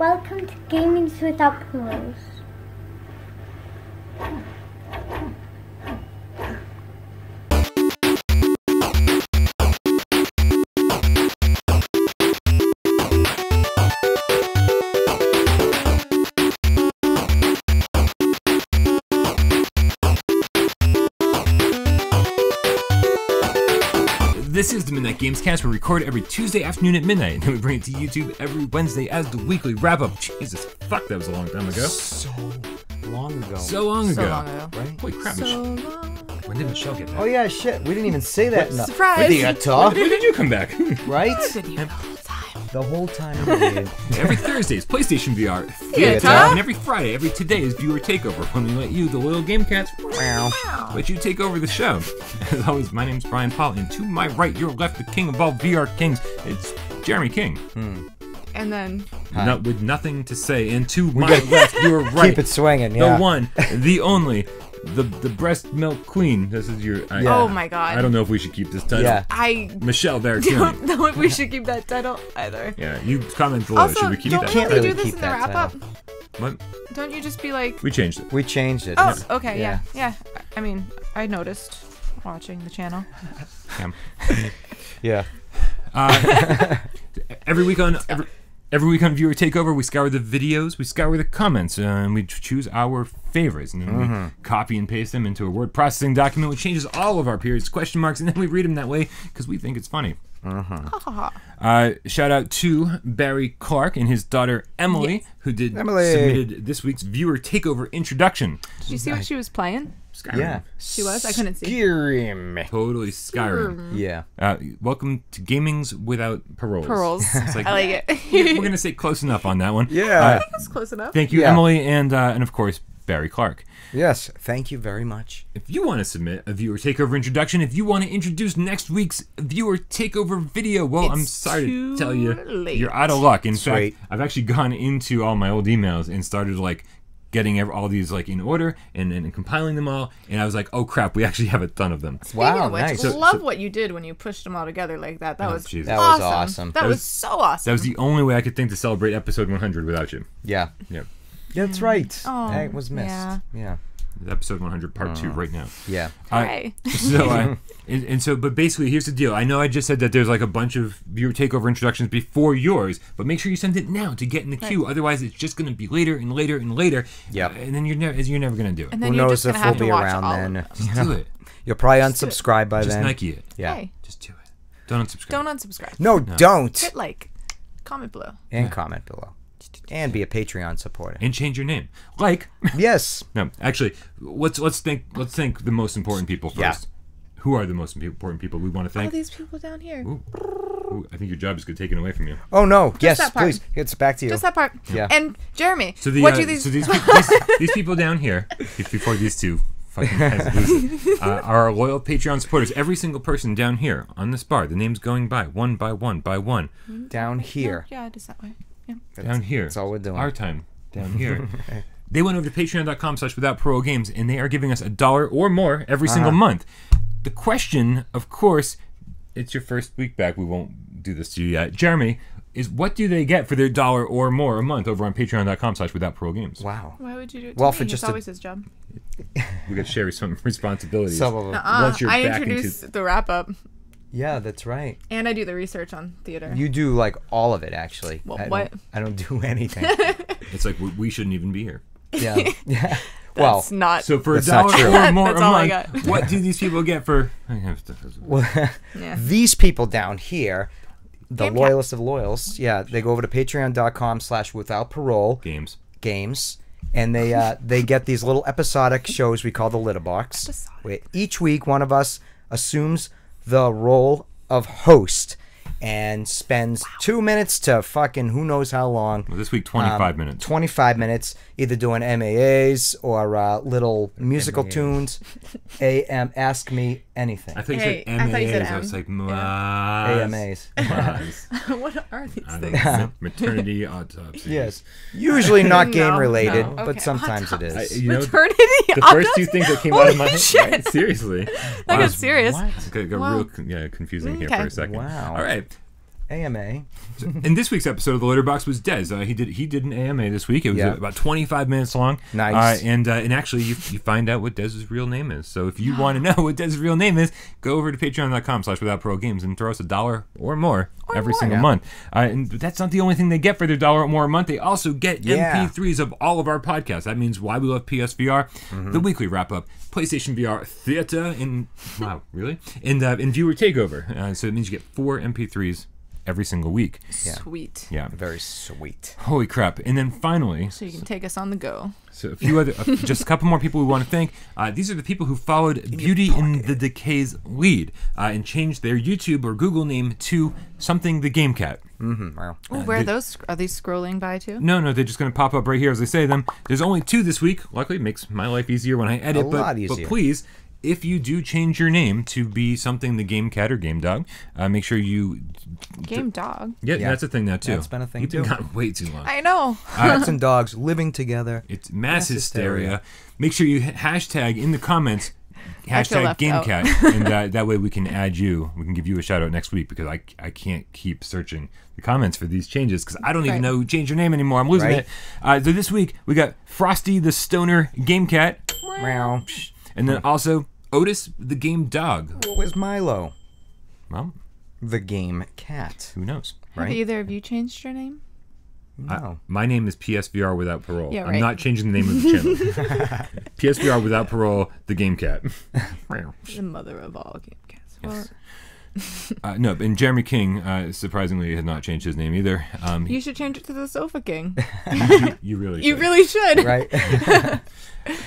Welcome to Gamings Without Pillows. This is the Midnight Gamescast. We record every Tuesday afternoon at midnight, and then we bring it to YouTube every Wednesday as the weekly wrap-up. Jesus, fuck, that was a long time ago. So long ago. So long ago. Right? Holy crap. So long. When did Michelle get back? Oh yeah, shit. We didn't even say that enough. Surprise! When did you talk? When did you come back? Right? I've been here the whole time. The whole time. Every Thursday is PlayStation VR Theater. and every Friday, every today is Viewer Takeover, when we let you, the loyal Game Cats, let you take over the show. As always, my name's Brian Paul, and to my right, your left, the king of all VR kings, it's Jeremy King. And then With nothing to say, and to my left, your right, Keep it swinging, yeah. the one, the only, the breast milk queen. This is your. oh my god. I don't know if we should keep this title. Yeah. I Michelle don't Baratini. know if we should keep that title either. Yeah, you comment below. Also, Should we keep don't that? we Can't only really do this keep in the that wrap up? What? Don't you just be like, We changed it. We changed it. oh, okay, yeah. I mean, I noticed watching the channel. Yeah. Yeah. Every week on Viewer Takeover, we scour the videos, we scour the comments, and we choose our favorites, and then we copy and paste them into a word processing document, which changes all of our periods, question marks, and then we read them that way because we think it's funny. Shout out to Barry Clark and his daughter Emily, who submitted this week's Viewer Takeover introduction. Did you see what she was playing? Skyrim. Yeah. She was? I couldn't see. Skyrim. Totally Skyrim. Yeah. Welcome to Gamings Without Paroles. Paroles. Like, I like it. we're going to say close enough on that one. Yeah. That's close enough. Thank you, Yeah. Emily, and of course, Barry Clark. Yes. Thank you very much. If you want to submit a Viewer Takeover introduction, if you want to introduce next week's Viewer Takeover video, well, I'm sorry to tell you, late. you're out of luck. In Sweet. fact, I've actually gone into all my old emails and started like getting all these like in order and compiling them all, and I was like, oh crap, we actually have a ton of them. Speaking Wow, of which, nice. love what you did when you pushed them all together like that. That was Jesus. That was awesome. awesome. That was so awesome. That was the only way I could think to celebrate episode 100 without you. Yeah. Yep. That's right. Oh, That was missed. yeah. It's episode 100 part 2 right now. Yeah. Hooray. But basically, here's the deal. I know I just said that there's like a bunch of Viewer Takeover introductions before yours, but make sure you send it now to get in the queue. Otherwise, it's just going to be later and later and later. Yep. And then you're never going to do it. And then Who you're knows just if gonna have we'll to be watch around all then? of them. Just do it. You'll probably unsubscribe by Just then. Nike it. Yeah. Hey, Just do it. Don't unsubscribe. don't unsubscribe. No, don't. Hit like, comment below. And comment below. And be a Patreon supporter. And change your name. Like. Yes. No, actually, let's think the most important people first. Yeah. Who are the most important people we want to All thank? these people down here. Ooh, I think your job is getting taken away from you. Oh no. Yes, that part. please. It's back to you. Just that part. Yeah. And Jeremy, So the what do these? these people down here, before these two fucking guys lose it, are our loyal Patreon supporters. Every single person down here on this bar, the names going by one by one by one. Down here. Yeah, just that way. Yeah. Down here. That's all we're doing. Our time down here. They went over to patreon.com/withoutparole and they are giving us $1 or more every single month. The question, of course, it's your first week back. We won't do this to you yet. Jeremy, is what do they get for their $1 or more a month over on patreon.com/withoutparolegames? Wow. Why would you do it? Well, to for me? just it's a- always his job. We got to share some responsibilities. Some of them. Once you're I back introduce the wrap up, Yeah, that's right. and I do the research on theater. You do like all of it actually. Well, I what? I don't do anything. It's like we shouldn't even be here. Yeah. Yeah. Well, That's not. So for That's not $1 true. or more That's a all I month, got. what do these people get for? Yeah. these people down here, the Game loyalist of loyals, yeah, they go over to patreon.com/withoutparole games, and they get these little episodic shows we call the Litter Box. Episodic. Where each week one of us assumes the role of host and spends 2 minutes to fucking who knows how long. Well, this week 25 minutes. 25 minutes, either doing MAAs or little musical MAAs. tunes. Ask me anything. I think Hey, you said I thought you said MAAs. I was M. like, AMAs. What are these I don't things? know. Maternity autopsies. Yes. Usually not No, game related, no. but Okay. sometimes it is. You know, Maternity. the first two things that came out of my head. Shit. Right? Seriously. That got serious. It got Wow. real confusing here Okay. for a second. Wow. All right. AMA. And this week's episode of the Letterbox was Des. He did an AMA this week. It was about 25 minutes long. Nice. And actually, you find out what Des's real name is. So if you want to know what Des's real name is, go over to patreon.com/withoutparolegames and throw us $1 or more every single month. And that's not the only thing they get for their $1 or more a month. They also get MP3s of all of our podcasts. That means Why We Love PSVR, the weekly wrap up, PlayStation VR Theater, and Viewer Takeover. So it means you get 4 MP3s every single week. Sweet. Yeah. Very sweet. Holy crap. And then finally... So you can take us on the go. So a few other... just a couple more people we want to thank. These are the people who followed Beauty in the Decay's lead and changed their YouTube or Google name to something the Game Cat. Wow. Ooh, where are those? Are these scrolling by too? No, they're just going to pop up right here as I say them. There's only 2 this week. Luckily, it makes my life easier when I edit. A lot easier. But please... if you do change your name to be something the Game Cat or Game Dog, make sure you... Game Dog? Yeah, that's a thing now, too. That's been a thing, You've too. been gone way too long. I know. Cats and dogs living together. It's mass hysteria. Make sure you hashtag in the comments, hashtag left out. GameCat, and that way we can add you. We can give you a shout out next week because I can't keep searching the comments for these changes because I don't even know who changed your name anymore. I'm losing it. So this week we got Frosty the Stoner Game Cat, Meow. and then also Otis the Game Dog. What was Milo? Well, The Game Cat. who knows? Have Right? either of you changed your name? No. My name is PSVR Without Parole. Yeah, I'm right. not changing the name of the channel. PSVR Without Parole, the Game Cat. The mother of all Game Cats. Well, No, and Jeremy King, surprisingly, has not changed his name either. you should change it to the Sofa King. You really You should. really should. Right?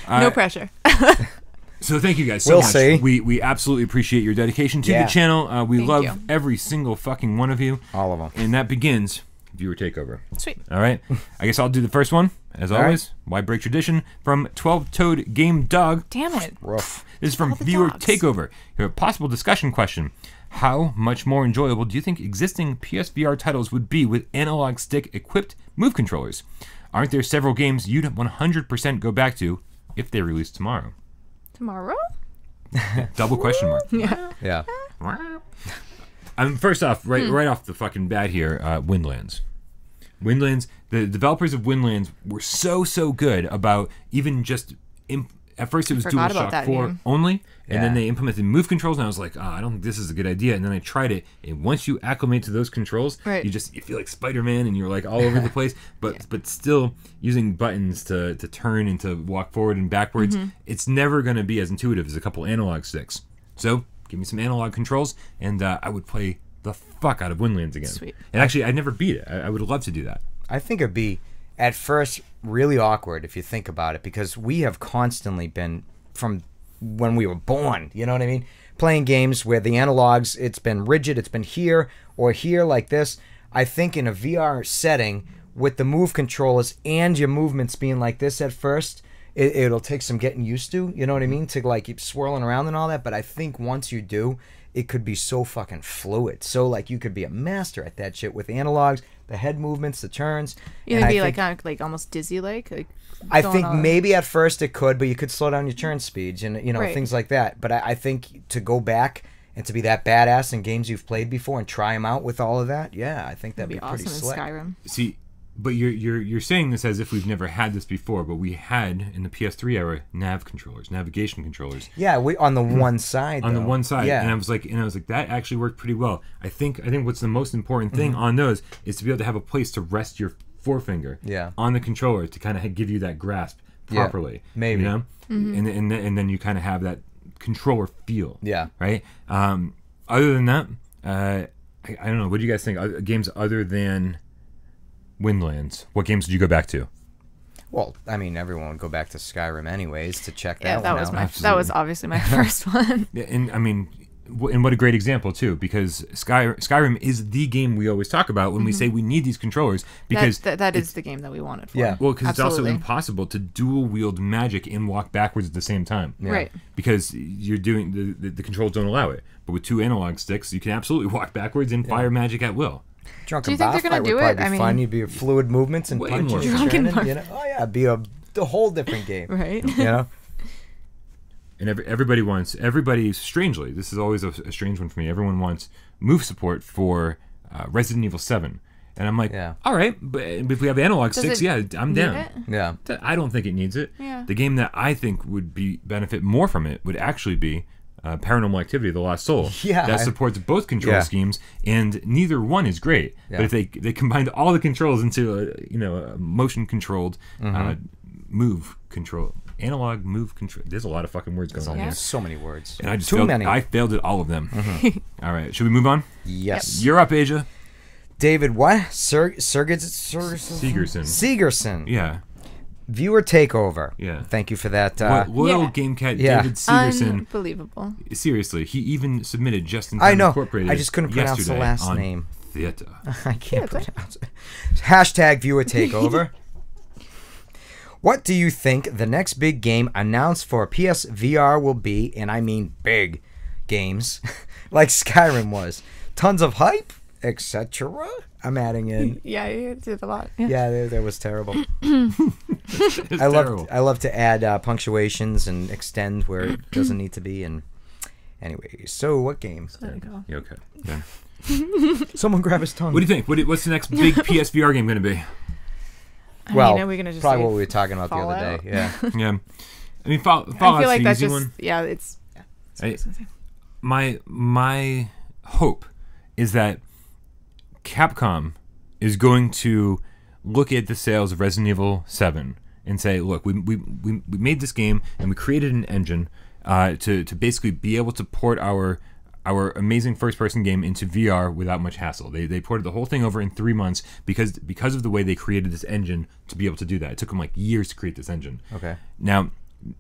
No pressure. So thank you guys so We'll much. see. We absolutely appreciate your dedication to the channel. We Thank love you. every single fucking one of you. All of them. And that begins Viewer Takeover. Sweet. All right. I guess I'll do the first one, as All always. Why break tradition? From 12-Toed Game Dog. Damn it. Rough. This is from All the Viewer dogs. Takeover. Here, a possible discussion question. How much more enjoyable do you think existing PSVR titles would be with analog stick equipped move controllers? Aren't there several games you'd 100% go back to if they released tomorrow? Tomorrow? Double question mark. Yeah. Yeah. First off, right off the fucking bat here, Windlands. Windlands, the developers of Windlands were so good about even just... at first it was Forgot about DualShock that 4 game. only, and then Yeah. they implemented move controls, and I was like, I don't think this is a good idea. And then I tried it, and once you acclimate to those controls, Right. you feel like Spider-Man, and you're like all over the place. But still using buttons to turn and to walk forward and backwards, it's never going to be as intuitive as a couple analog sticks. So give me some analog controls, and I would play the fuck out of Windlands again. Sweet. And actually, I never beat it. I would love to do that. I think it'd be, at first, really awkward if you think about it, because we have constantly been, from when we were born, you know what I mean? Playing games where the analogs, it's been rigid, it's been here or here like this. I think in a VR setting, with the move controllers and your movements being like this at first, it'll take some getting used to, you know what I mean? To like keep swirling around and all that. But I think once you do, it could be so fucking fluid. So like you could be a master at that shit with analogs, the head movements, the turns. You'd And I be think- like almost dizzy like I going think all- maybe at first it could, but you could slow down your turn speeds and Right. things like that. But I think to go back and to be that badass in games you've played before and try them out with all of that, yeah, I think that'd It'd be be pretty awesome slick. in Skyrim. See, but you're saying this as if we've never had this before, but we had in the PS3 era navigation controllers Yeah, we on the one side. on the though. one side, Yeah, and I was like that actually worked pretty well. I think what's the most important thing on those is to be able to have a place to rest your forefinger Yeah. on the controller to kind of give you that grasp Yeah, properly. maybe. you know, and then you kind of have that controller feel. Yeah. Right. Other than that, I don't know. What do you guys think? Games other than Windlands, what games did you go back to? Well, I mean, everyone would go back to Skyrim anyways to check Yeah, that that one was out. my Absolutely. that was obviously my first one. Yeah, and I mean, and what a great example too, because Skyrim is the game we always talk about when we say we need these controllers, because that is the game that we wanted for. Yeah. well, because it's also Absolutely. impossible to dual wield magic and walk backwards at the same time, Right. because you're doing the controls don't allow it. But with 2 analog sticks, you can absolutely walk backwards and fire magic at will. Drunken Do you think bar they're gonna fight do would it? probably I be mean- fun. You'd be fluid movements and Way punches more and fun. Drunken turning, bar- you know? Oh yeah, it'd be a whole different game. Right. You know? And everybody strangely, this is always a strange one for me. Everyone wants move support for Resident Evil 7. And I'm like, Yeah. all right, but if we have analog sticks, I'm down. It? Yeah. I don't think it needs it. Yeah. The game that I think would benefit more from it would actually be Paranormal Activity: The Lost Soul. Yeah. That supports both control schemes, and neither one is great. Yeah. But if they combined all the controls into a motion controlled move control, analog move control. There's a lot of fucking words going on here. So many words. And I just Too many. I failed at all of them. All right, should we move on? Yes. You're up, Asia. David, what? Segerson? Segerson. Yeah. Viewer takeover. Yeah. Thank you for that. Loyal Yeah. Game Cat Yeah. David Segerson. Unbelievable. Seriously, he even submitted Just in Time I know. Incorporated. I just couldn't pronounce the yesterday last on name. Theater. I can't pronounce it. Hashtag viewer takeover. What do you think the next big game announced for PSVR will be? And I mean big games, like Skyrim was. Tons of hype, etc. I'm adding in. Yeah, you did a lot. Yeah, that was terrible. It's I terrible. love to add punctuations and extend where it doesn't need to be. And anyway, so what games? There you go. Yeah, okay. Yeah. Someone grab his tongue. What do you think? What's the next big PSVR game going to be? Well, are we gonna just probably say what we were talking about the other Fallout? day. Yeah. Yeah. I mean, Fallout's I feel like the that's easy just one. it's. Yeah, that's what I I- was gonna say. My hope is that Capcom is going to look at the sales of Resident Evil 7 and say, look, we made this game and we created an engine to basically be able to port our amazing first-person game into VR without much hassle. They ported the whole thing over in 3 months because of the way they created this engine to be able to do that. It took them like years to create this engine. Okay. Now,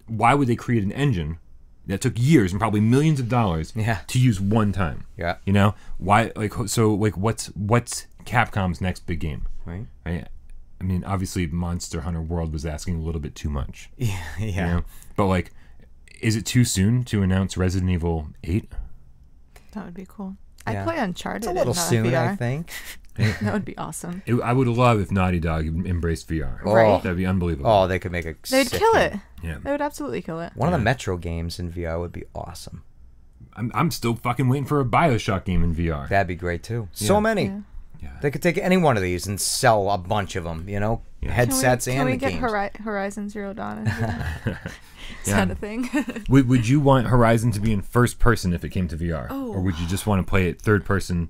why would they create an engine that took years and probably millions of dollars to use one time? Yeah. You know why? What's Capcom's next big game? Right. I mean, obviously, Monster Hunter World was asking a little bit too much. Yeah. You know? But is it too soon to announce Resident Evil 8? That would be cool. Yeah. I'd play Uncharted. It's a little in, soon, VR. I think. That would be awesome. I would love if Naughty Dog embraced VR. Right. That'd be unbelievable. Oh, they could make a. They'd sick kill game. it. Yeah. They would absolutely kill it. One of the Metro games in VR would be awesome. I'm still fucking waiting for a BioShock game in VR. That'd be great too. So many. Yeah. Yeah. They could take any one of these and sell a bunch of them. You know, headsets Can and we the get games. Horizon Zero Dawn? In VR? Is Yeah. that a thing? Would you want Horizon to be in first person if it came to VR? Oh. Or would you just want to play it third person?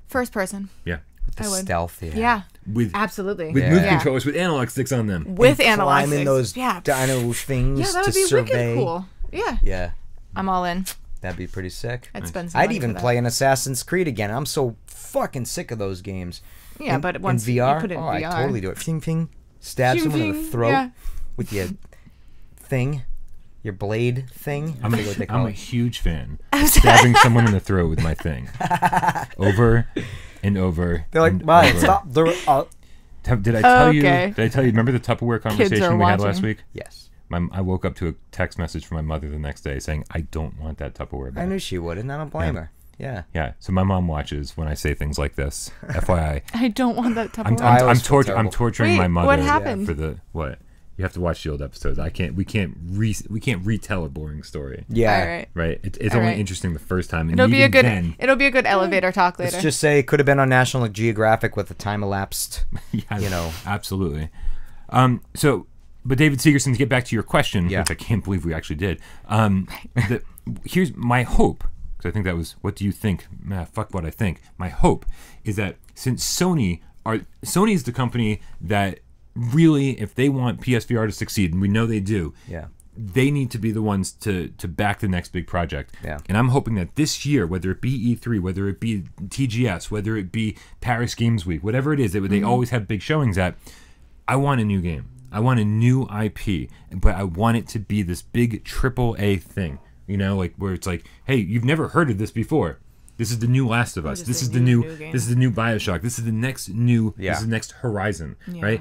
First person. Yeah. The I would. stealth. Yeah. With Absolutely. with Yeah. move Yeah. controllers with analog sticks on them. With analog climbing sticks. those yeah. dino things Yeah, that would to be survey. wicked cool. Yeah. Yeah, I'm all in. that'd be pretty sick. I'd spend some I'd money even for that. play an Assassin's Creed again. I'm so fucking sick of those games. Yeah, but once in VR, you put it in I VR. totally do it. Fing fing, stab Fing, someone in the fing, throat yeah. with your thing, your blade thing. I I'm forget what they call a it. huge fan of stabbing someone in the throat with my thing. Over and over. They're like, and Ryan, over. stop. Did I tell you? Okay. Did I tell you? Remember the Tupperware conversation we had last watching. week? Yes, I woke up to a text message from my mother the next day saying, "I don't want that Tupperware back." I knew she would, and I don't blame her. Yeah. Yeah. So my mom watches when I say things like this. FYI, I don't want that I'm Tupperware. I always feel I'm terrible. torturing Wait, my mother. what happened? For the what? You have to watch the old episodes. We can't retell a boring story. Yeah. All right. Right. It's All only right. interesting the first time. And It'll be a even good. then- It'll be a good elevator talk later. Let's just say it could have been on National Geographic with the time elapsed. Yeah, You know. absolutely. But David Segerson, to get back to your question, Yeah. which I can't believe we actually did. Here's my hope, because I think that was, what do you think? Nah, fuck what I think. My hope is that since Sony is the company that really, if they want PSVR to succeed, and we know they do, Yeah. they need to be the ones to back the next big project. Yeah. And I'm hoping that this year, whether it be E3, whether it be TGS, whether it be Paris Games Week, whatever it is that they always have big showings at, I want a new game. I want a new IP, but I want it to be this big AAA thing. You know, like where it's like, hey, you've never heard of this before. This is the new Last of Us. just This a is the new new. game. This is the new BioShock. This is the next new. Yeah. This is the next Horizon, Yeah. right?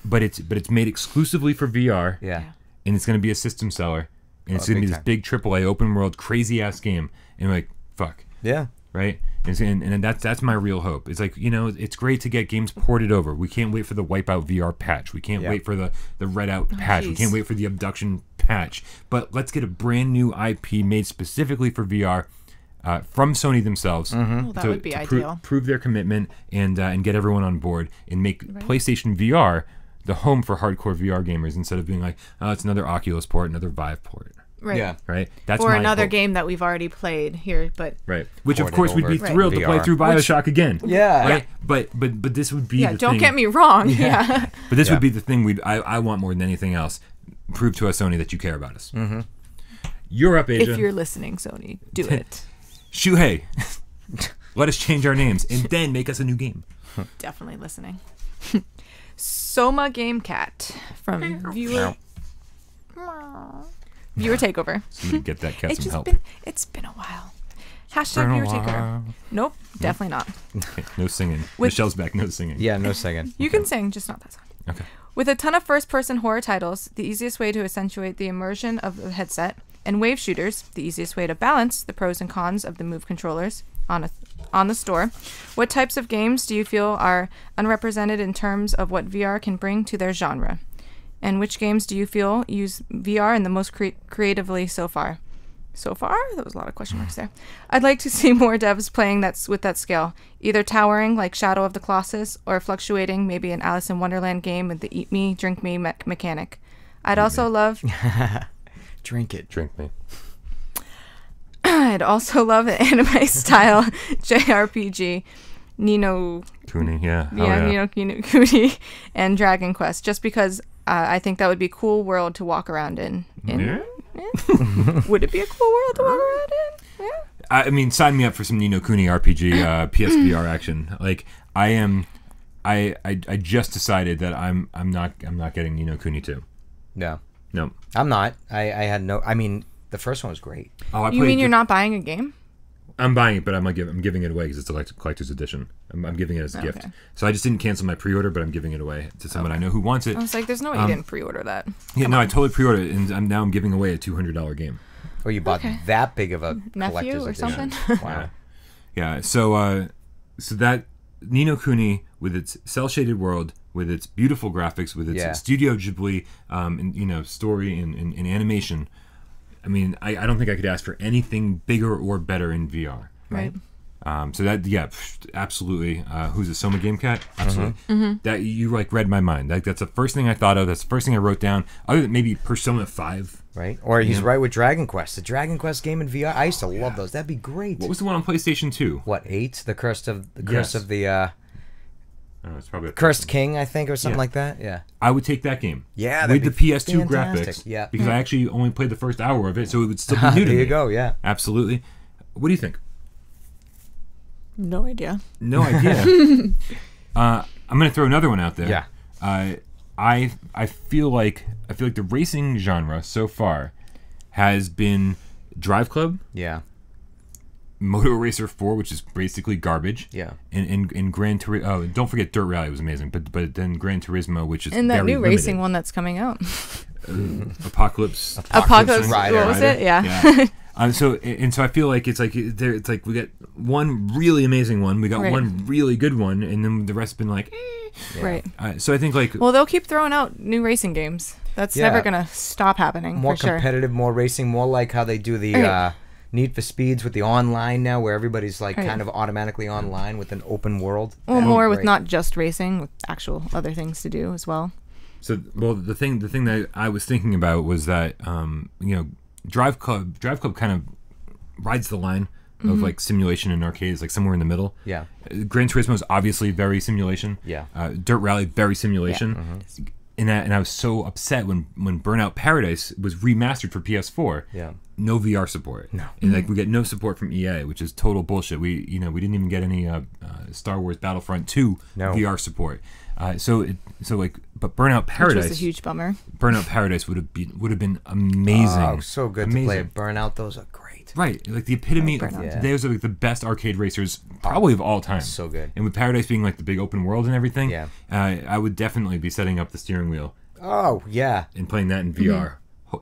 But it's made exclusively for VR. Yeah. And it's going to be a system seller, and it's Oh, going to be big this big AAA open world crazy ass game, and we're like, fuck, Yeah. right? And that's my real hope. It's like, you know, it's great to get games ported over. We can't wait for the Wipeout VR patch. We can't Yeah. wait for the Redout patch. We jeez. can't wait for the Abduction patch. But let's get a brand new IP made specifically for VR. from Sony themselves Well, that would be ideal. prove their commitment and get everyone on board and make PlayStation VR the home for hardcore VR gamers instead of being like, oh, it's another Oculus port, another Vive port. Right. Yeah. Right. That's Or my another hope. game that we've already played here, but Right. Which of Ported course we'd be over thrilled to play VR. through BioShock again. Yeah. Right. But this would be the don't thing. get me wrong. Yeah. But this Yeah. would be the thing I want more than anything else. Prove to us, Sony, that you care about us. Mm-hmm. You're up, Asia. If you're listening, Sony, do it. Shuhei, let us change our names and then make us a new game. Definitely listening. Soma Game Cat from Viewer Takeover. Somebody get that cat some help. It's been a while. Hashtag Viewer Takeover. Nope, definitely not. Okay, no singing. With- Michelle's back. No singing. Yeah, no second. You can sing, just not that song. Okay. With a ton of first-person horror titles, the easiest way to accentuate the immersion of the headset, and wave shooters, the easiest way to balance the pros and cons of the Move controllers on the store, what types of games do you feel are unrepresented in terms of what VR can bring to their genre? And which games do you feel use VR in the most creatively so far? So far? There was a lot of question marks there. I'd like to see more devs playing with that scale, either towering like Shadow of the Colossus or fluctuating, maybe an Alice in Wonderland game with the eat me, drink me mechanic. I'd also love... Drink it. Drink me. I'd also love an anime-style JRPG, Ninokuni, yeah. Ninokuni, and Dragon Quest, just because I think that would be a cool world to walk around in. Yeah. Would it be a cool world to walk around in? Yeah. I mean, sign me up for some Ninokuni RPG PSVR action. Like I just decided that I'm not getting Ninokuni 2. No. No. I'm not. I had no... I mean, the first one was great. Oh, You mean you're not buying a game? I'm buying it, but I'm giving it away because it's a collector's edition. I'm giving it as a gift. So I just didn't cancel my pre-order, but I'm giving it away to someone I know who wants it. I was like, there's no way you didn't pre-order that. Yeah, no, I totally pre-ordered it, and now I'm giving away a $200 game. Oh, you bought that big of a Nephew collector's or edition. something? Wow. Yeah, so that Ninokuni with its cel-shaded world, with its beautiful graphics, with its Studio Ghibli, and, story and animation. I mean, I don't think I could ask for anything bigger or better in VR. Right. So that, absolutely. Who's a Soma Game Cat? Absolutely. That you read my mind. That's the first thing I thought of. That's the first thing I wrote down. Other than maybe Persona 5. Right. Or he's right with Dragon Quest. The Dragon Quest game in VR. I used to love those. That'd be great. What was the one on PlayStation 2? What, 8? The Curse of the It's probably Cursed King, I think, or something like that. Yeah. I would take that game. Yeah, with the that'd be PS2 fantastic. graphics. Yeah. Because I actually only played the first hour of it, so it would still be new to me. There you go. Yeah. Absolutely. What do you think? No idea. No idea. I'm going to throw another one out there. Yeah. I feel like the racing genre so far has been Drive Club, Yeah. Moto Racer 4, which is basically garbage. Yeah. And Gran Turismo. Oh, don't forget Dirt Rally was amazing. But then Gran Turismo, which is And that very new limited. racing one that's coming out. Apocalypse Rider. What was it? Yeah. So I feel like it's like we got one really amazing one, we got one really good one, and then the rest have been like, Right. So I think Well, they'll keep throwing out new racing games. That's never gonna stop happening. More for sure. competitive, more racing, more like how they do the Need for Speeds with the online now, where everybody's kind of automatically online with an open world. Well, more with not just racing, with actual other things to do as well. So, the thing that I was thinking about was that Drive Club kind of rides the line of like simulation and arcades, like somewhere in the middle. Yeah. Gran Turismo is obviously very simulation. Yeah. Dirt Rally, very simulation. And I was so upset when Burnout Paradise was remastered for PS4. Yeah. No VR support. No. And we get no support from EA, which is total bullshit. We didn't even get any Star Wars Battlefront 2 VR support. But Burnout Paradise, Which was a huge bummer. Burnout Paradise would have been amazing. Oh, so good to play Burnout. Those are great. Right, like the epitome. Those are like the best arcade racers probably of all time. So good. And with Paradise being like the big open world and everything, Yeah. I would definitely be setting up the steering wheel Oh, yeah. and playing that in VR,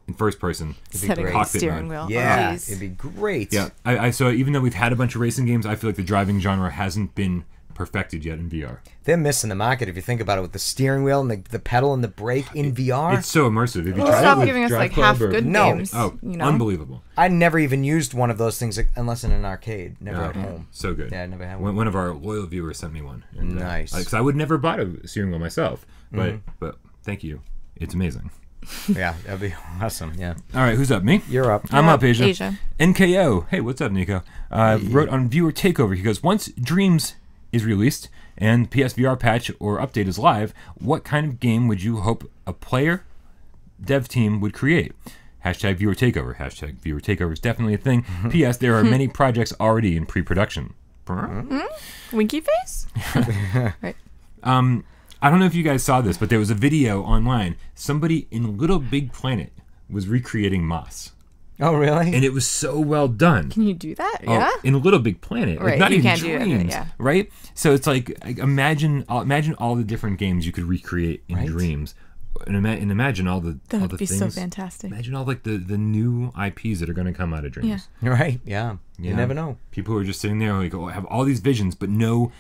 in first person. Setting great. the Cockpit steering mode. wheel. Yeah. Oh, geez. It'd be great. Yeah, so even though we've had a bunch of racing games, I feel like the driving genre hasn't been perfected yet in VR. They're missing the market if you think about it, with the steering wheel and the pedal and the brake in VR. It's so immersive. If you try it Stop with giving us Drive like Club half or- good No. games. Oh, you know? unbelievable. I never even used one of those things unless in an arcade. Never at home. So good. Yeah, I never had one. One of our loyal viewers sent me one. And, Nice. Because I would never buy a steering wheel myself, but thank you. It's amazing. Yeah, that'd be awesome. Yeah. All right, who's up? Me? You're up. I'm up, Asia. Asia. NKO. Hey, what's up, Nico? Wrote on Viewer Takeover. He goes, once Dreams is released and PSVR patch or update is live, what kind of game would you hope a player dev team would create? Hashtag Viewer Takeover. Hashtag Viewer Takeover is definitely a thing. P.S. There are many projects already in pre-production. Winky face? Right. I don't know if you guys saw this, but there was a video online. Somebody in Little Big Planet was recreating Moss. Oh, really? And it was so well done. Can you do that? Oh, Yeah. in Little Big Planet, like Right, not you even can't do it, Dreams, yeah. right? So it's like imagine all the different games you could recreate in Right. Dreams, and imagine all the That all would the be things. so fantastic. Imagine all like the new IPs that are going to come out of Dreams. Right. Yeah. You Yeah. never know. People who are just sitting there like have all these visions, but no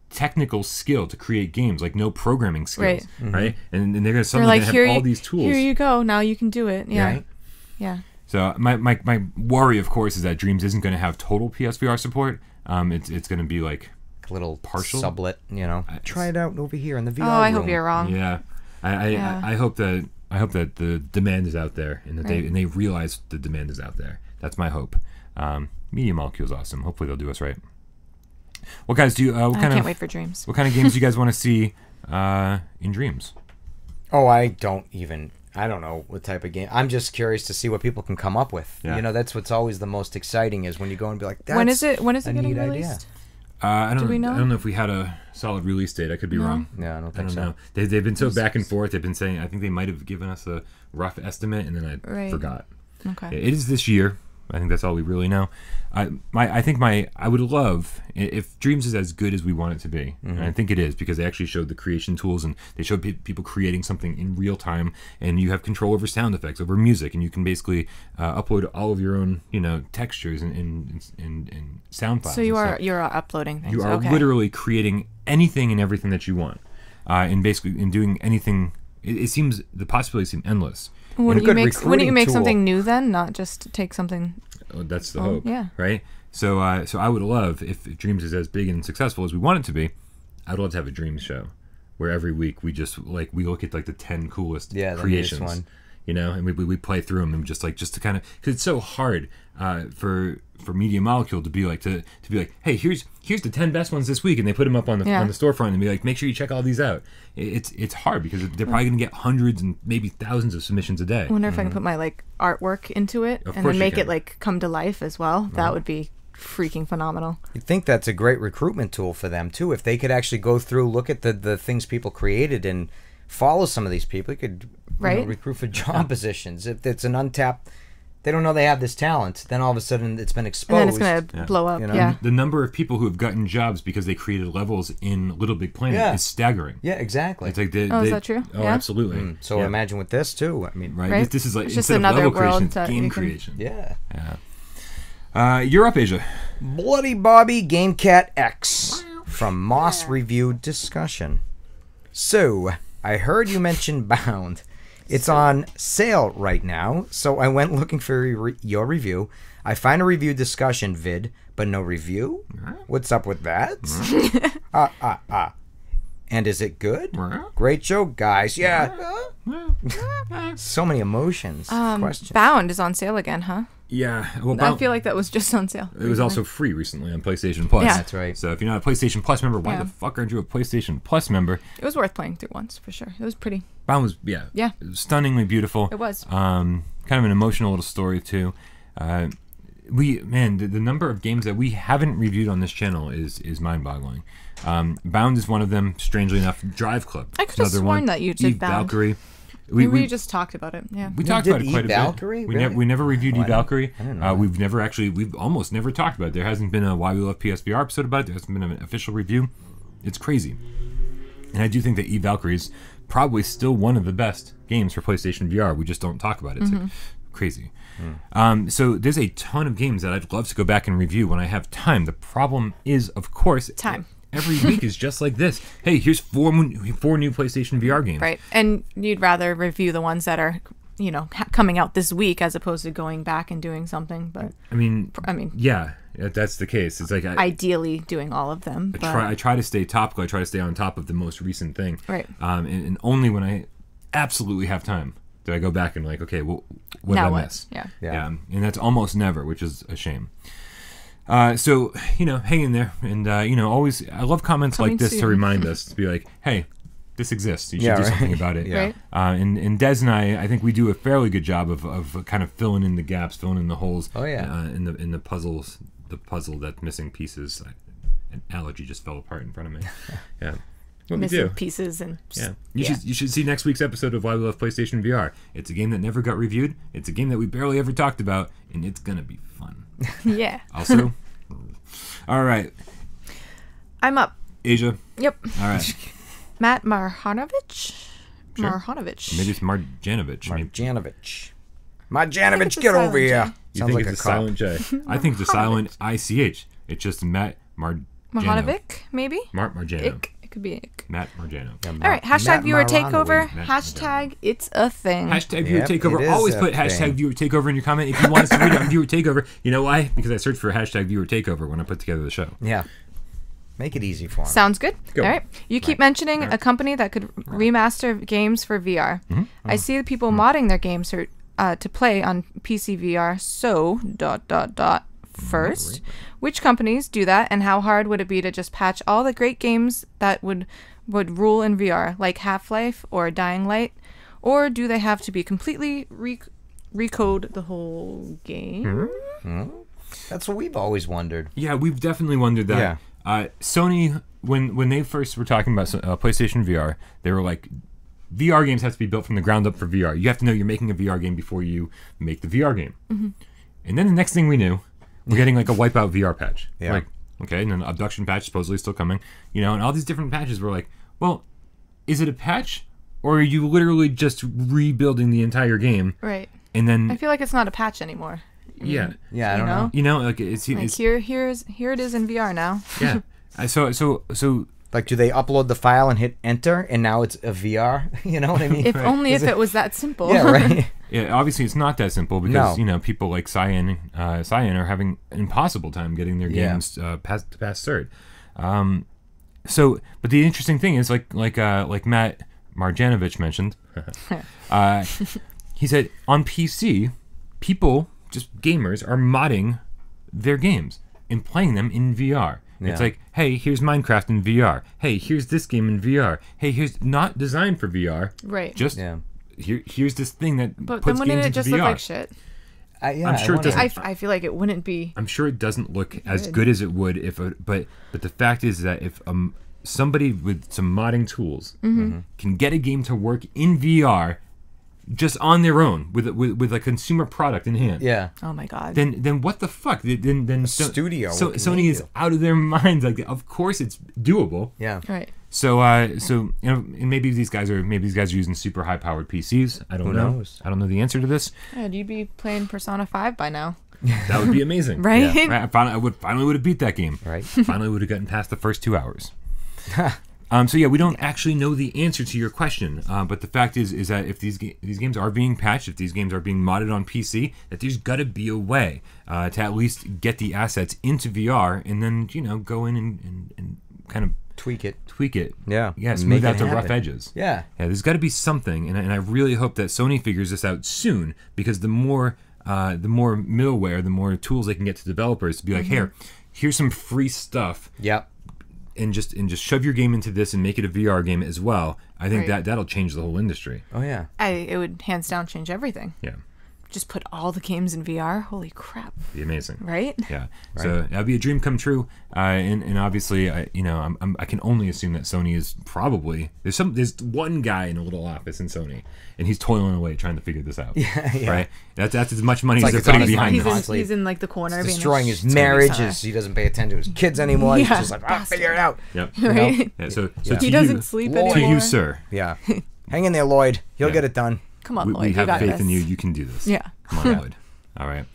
technical skill to create games, like no programming skills, right? And they're going to They're suddenly like, have here all you, these tools. here you go. Now you can do it. Yeah. Right? Yeah. So my worry, of course, is that Dreams isn't going to have total PSVR support. It's going to be like A little Partial? sublet, you know. Try it out over here in the VR Oh, I room. hope you're wrong. yeah. I hope that the demand is out there and that Right. they realize the demand is out there. That's my hope. Media Molecule is awesome. Hopefully they'll do us right. What guys do you? I can't wait for Dreams. What kind of games do you guys want to see in Dreams? Oh, I don't know what type of game. I'm just curious to see what people can come up with. Yeah. You know, that's what's always the most exciting is when you go and be like, that's When is it a getting neat idea. released? I don't. we know? I don't know if we had a solid release date. I could be wrong. Yeah, I don't I think don't so. know. They've been so back and forth. They've been saying. I think they might have given us a rough estimate, and then I Right. forgot. Okay. It is this year. I think that's all we really know. I would love if Dreams is as good as we want it to be, and I think it is because they actually showed the creation tools and they showed people creating something in real time, and you have control over sound effects, over music, and you can basically upload all of your own textures and sound files. So and you're stuff. uploading things. You are okay. literally creating anything and everything that you want, and basically in doing anything. It seems the possibilities seem endless. Wouldn't good you make recruiting tool. something new then, not just take something? Oh, that's the hope, yeah. right? So I would love if Dreams is as big and successful as we want it to be. I'd love to have a Dreams show where every week we just we look at like the 10 coolest Yeah, the creations, newest one. and we play through them and just to kind of because it's so hard for Media Molecule to be like hey, here's the 10 best ones this week, and they put them up on the storefront and be like, make sure you check all these out. It's hard because they're probably going to get hundreds and maybe thousands of submissions a day. I wonder if I can put my artwork into it Of and course then you make can. it come to life as well. That would be freaking phenomenal. You think that's a great recruitment tool for them too? If they could actually go through, look at the things people created, and follow some of these people, you could recruit for job positions. If it's an untapped, they don't know they have this talent. Then all of a sudden it's been exposed. And then it's gonna blow up. You know? Yeah. The number of people who have gotten jobs because they created levels in Little Big Planet is staggering. Yeah, exactly. It's like is that true? Oh, Yeah? absolutely. So Yeah. imagine with this too. I mean, Right. Right? This is like It's just instead of another level creation, world it's that game you can- creation. yeah. You're up, Asia. Bloody Bobby Game Cat X from Moss Reviewed Discussion. So, I heard you mention Bound. It's on sale right now, so I went looking for your review. I find a review discussion vid, but no review? What's up with that? And is it good? Great show, guys. Yeah. So many emotions. Questions. Bound is on sale again, huh? Yeah. Well, I feel like that was just on sale. it was also free recently on PlayStation Plus. Yeah. That's right. So if you're not a PlayStation Plus member, why Yeah. the fuck aren't you a PlayStation Plus member? It was worth playing through once for sure. It was pretty. Bound was Yeah. stunningly beautiful. It was. Kind of an emotional little story too. The number of games that we haven't reviewed on this channel is mind-boggling. Bound is one of them. Strangely enough, Drive Club. I could have another sworn one. that you did Eve Bound. Valkyrie. We just talked about it. Yeah. We talked did about it quite Eve a Valkyrie? bit. Really? We never reviewed Eve I didn't- Valkyrie. I didn't know that. We've almost never talked about it. There hasn't been a Why We Love PSVR episode about it. There hasn't been an official review. It's crazy. And I do think that Eve Valkyrie is probably still one of the best games for PlayStation VR. We just don't talk about it. It's like crazy. So there's a ton of games that I'd love to go back and review when I have time. The problem is, of course, Time. every week is just like this. Hey, here's four new PlayStation VR games. Right. And you'd rather review the ones that are, you know, coming out this week as opposed to going back and doing something. But I mean, yeah, that's the case. It's like ideally doing all of them. I try to stay topical. I try to stay on top of the most recent thing. Right. And only when I absolutely have time do I go back and like, okay, well, what did I miss? Yeah. And that's almost never, which is a shame. So, you know, hang in there. And, you know, always, I love comments like this to remind us to be like, hey, this exists. You should do something about it. Right. And Des and I think we do a fairly good job of kind of filling in the gaps, filling in the holes. Oh, yeah. In the puzzles, the puzzle that's missing pieces. An allergy just fell apart in front of me. Yeah. What Missing we do. pieces and You should see next week's episode of Why We Love PlayStation VR. It's a game that never got reviewed. It's a game that we barely ever talked about, and it's gonna be fun. Yeah. Also, all right. I'm up. Asia. Yep. All right. Matt Marjanovic. Sure. Marjanovic. Maybe it's Marjanovic. Marjanovic, get over here. You Sounds think like it's a cop. silent J? I think it's a silent ICH. It's just Matt Marjano. Marjanovic, maybe? Marjano. It could be Ick. Matt Marjano. All right. Hashtag viewer takeover. Matt Hashtag it's a thing. Hashtag viewer Yep, it takeover. is Always a put thing. hashtag viewer takeover in your comment if you want us to read out viewer takeover. You know why? Because I searched for hashtag viewer takeover when I put together the show. Yeah. Make it easy for him. Sounds good. Go. All right. You keep mentioning a company that could remaster games for VR. I see the people modding their games to play on PC VR. So ... First, which companies do that, and how hard would it be to just patch all the great games that would rule in VR, like Half-Life or Dying Light, or do they have to be completely recode the whole game? That's what we've always wondered. Yeah, we've definitely wondered that. Sony, when they first were talking about PlayStation VR, they were like, VR games have to be built from the ground up for VR. You have to know you're making a VR game before you make the VR game. And then the next thing we knew, we're getting like a Wipeout VR patch. Yeah. Like, okay, and then an Abduction patch supposedly still coming. You know, and all these different patches were like, well, is it a patch? Or are you literally just rebuilding the entire game? Right. And then... I feel like it's not a patch anymore. Yeah. Yeah, I don't know. You know, like it's Like here it is in VR now. yeah. So Like, do they upload the file and hit enter, and now it's a VR? You know what I mean? If only if it was that simple. Yeah, right. yeah, obviously it's not that simple because No. you know people like Cyan are having an impossible time getting their games past third. So, but the interesting thing is like Matt Marjanovic mentioned, he said on PC, people, just gamers, are modding their games and playing them in VR. It's Yeah. like, hey, here's Minecraft in VR. Hey, here's this game in VR. Hey, here's not designed for VR. Right. Just here's this thing that But puts then wouldn't games it into just VR. look like shit? I'm sure it doesn't. I feel like it wouldn't be. I'm sure it doesn't look as good as it would but the fact is that if somebody with some modding tools can get a game to work in VR just on their own with a consumer product in hand. Yeah. Oh my god. Then what the fuck? Then studio. So What can Sony they is do? out of their minds. Like, of course it's doable. Yeah. Right. So you know, and maybe these guys are using super high powered PCs. I don't know. knows? I don't know the answer to this. Yeah, you'd be playing Persona 5 by now. That would be amazing. Right? Yeah. I would have beat that game. Right. Finally would have gotten past the first 2 hours. So yeah, we don't actually know the answer to your question, but the fact is that if these games are being patched, if these games are being modded on PC, that there's got to be a way to at least get the assets into VR and then go in and kind of Tweak it. Yeah, And smooth make out it the rough happen. edges. Yeah. There's got to be something, and I really hope that Sony figures this out soon, because the more middleware, the more tools they can get to developers to be like, here's some free stuff. Yep. And just shove your game into this and make it a VR game as well. I think Right. that'll change the whole industry. Oh yeah. It would hands down change everything. Yeah, Just put all the games in VR. Holy crap. be amazing. Right? Yeah, so that'd be a dream come true. And obviously, I can only assume that Sony is probably there's one guy in a little office in Sony, and he's toiling away trying to figure this out. Yeah. Right. That's as much money It's as like they're it's on putting his behind mind this. constantly. He's in like the corner. being Destroying like, his "It's gonna be marriage. sad." He doesn't pay attention to his kids anymore. He's Yeah. just like, Bastard. figure it out. Yep. Right? Yeah, so Yeah. to He you, doesn't sleep Lloyd. to anymore. you, sir. Yeah. Hang in there, Lloyd. You'll Yeah. get it done. Come on, We Lloyd. have you got faith this. in you. You can do this. Yeah. Come on, Lloyd. All right.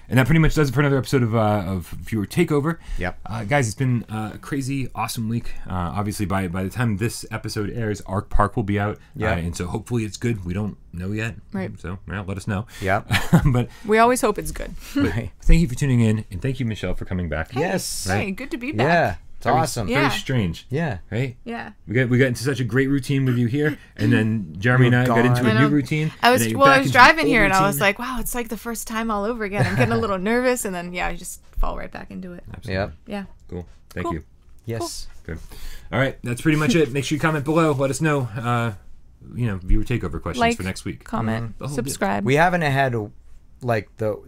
And that pretty much does it for another episode of Viewer Takeover. Yep. Guys, it's been a crazy, awesome week. Obviously, by the time this episode airs, Arc Park will be out. Yeah. And so hopefully it's good. We don't know yet. Right. So, well, let us know. Yeah. but We always hope it's good. thank you for tuning in. And thank you, Michelle, for coming back. Yes. Hey, good to be back. Yeah. It's awesome. Yeah. Very strange. Yeah. Right? Yeah. We got into such a great routine with you here, and then Jeremy and I got into gone. a I new know. routine. I was and then well, back I was into driving the here old and I was routine. like, wow, it's like the first time all over again. I'm getting a little nervous, and then I just fall right back into it. Absolutely. Yep. Yeah. Cool. Thank Cool. you. Yes. Good. All right, that's pretty much it. Make sure you comment below. Let us know, viewer takeover questions Like, for next week. comment, The whole subscribe. We haven't had like the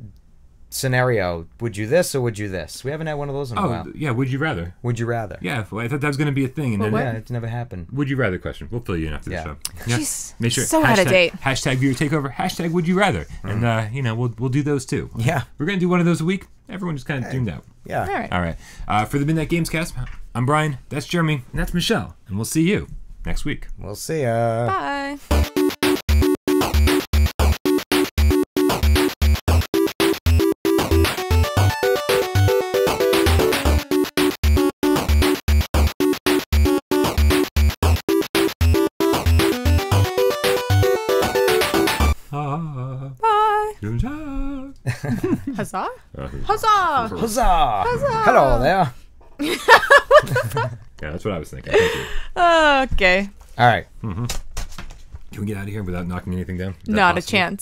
scenario. Would you this or would you this? We haven't had one of those in a Oh, while. yeah. Would you rather? Would you rather? Yeah, well, I thought that was going to be a thing. And Well, then, Yeah, it's never happened. would you rather question? We'll fill you in after Yeah. the show. Jeez, Make sure. so out of date. Hashtag viewer takeover. Hashtag would you rather. And we'll do those too. Yeah. We're going to do one of those a week. Everyone just kind of tuned out. Yeah. All right. All right. For the Midnight Gamescast, I'm Brian. That's Jeremy. And that's Michelle. And we'll see you next week. We'll see ya. Bye. Bye. Huzzah! Huzzah! Huzzah! Hello there. Yeah, that's what I was thinking. Thank you. Okay. All right. Can we get out of here without knocking anything down? Is that Not a possible? chance.